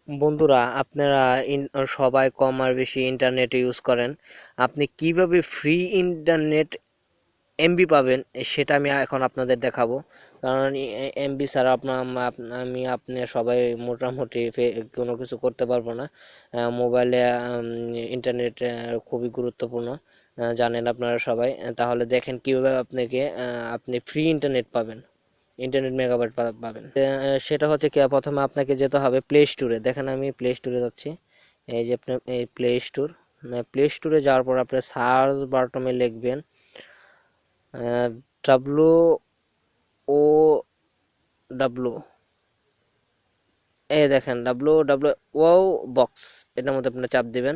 বন্ধুরা, আপনারা সবাই কম আর বেশি ইন্টারনেট ইউজ করেন। আপনি কিভাবে ফ্রি ইন্টারনেট এমবি পাবেন সেটা আমি এখন আপনাদের দেখাবো। কারণ এমবি ছাড়া আমি আপনি সবাই মোটামুটি কোনো কিছু করতে পারবো না। মোবাইলে ইন্টারনেট খুবই গুরুত্বপূর্ণ, জানেন আপনারা সবাই। তাহলে দেখেন কিভাবে আপনি ফ্রি ইন্টারনেট পাবেন, ইন্টারনেট মেগাবাইট পাবেন। সেটা হচ্ছে কি, প্রথমে আপনাকে যেতে হবে প্লে স্টোরে। দেখেন আমি প্লে স্টোরে যাচ্ছি। এই যে আপনার এই প্লে স্টোরে যাওয়ার পর আপনি সার্চ বাটনে লিখবেন ডাব্লু ও ডাব্লু, এই দেখেন ডাব্লু ডাব্লু ও বক্স, এটার মধ্যে আপনি চাপ দিবেন।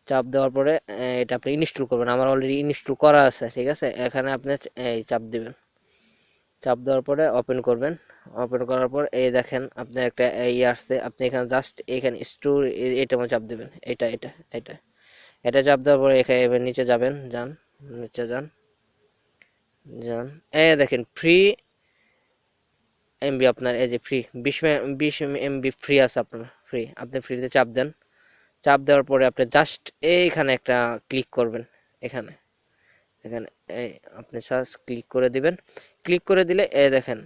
চাপ দেওয়ার পরে এটা আপনি ইনস্টল করবেন। আমার অলরেডি ইনস্টল করা আছে, ঠিক আছে। এখানে আপনি এই চাপ দিবেন। চাপ দেওয়ার পরে ওপেন করবেন। ওপেন করার পর এই দেখেন আপনার একটা আসছে। আপনি এখানে জাস্ট এখানে স্টোর, এটা চাপ দিবেন। এটা এটা চাপ দেওয়ার পরে এখানে এবার নিচে যাবেন, নিচে যান যান এই দেখেন ফ্রি এমবি আপনার, এই যে ফ্রি 20 এমবি ফ্রি আছে আপনার। আপনি ফ্রিতে চাপ দেন। চাপ দেওয়ার পরে আপনি জাস্ট এইখানে একটা ক্লিক করবেন। এখানে এখানে এই আপনি জাস্ট ক্লিক করে দিবেন। ক্লিক করে দিলে দেখেন,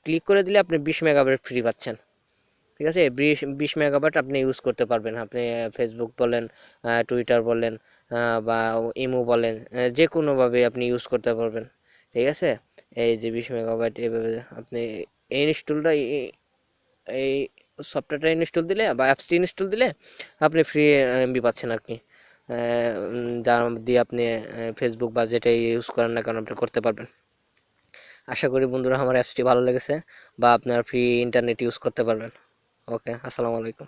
ক্লিক করে দিলে আপনি 20 মেগাবাইট ফ্রি পাচ্ছেন। ঠিক আছে, 20 মেগাবাইট আপনি ইউজ করতে পারবেন। আপনি ফেসবুক বলেন, টুইটার বলেন, বা ইমো বলেন, যে কোনোভাবে আপনি ইউজ করতে পারবেন। ঠিক আছে, এই যে 20 মেগাবাইট এইভাবে আপনি এই ইনস্টলটা এই সফটওয়্যারটা ইনস্টল দিলে বা অ্যাপসটি ইনস্টল দিলে আপনি ফ্রি এমবি পাচ্ছেন আর কি। যার দিয়ে আপনি ফেসবুক বা যেটাই ইউজ করেন না কেন আপনি করতে পারবেন। আশা করি বন্ধুরা আমার অ্যাপসটি ভালো লেগেছে বা আপনার ফ্রি ইন্টারনেট ইউজ করতে পারবেন। ওকে, আসসালামু আলাইকুম।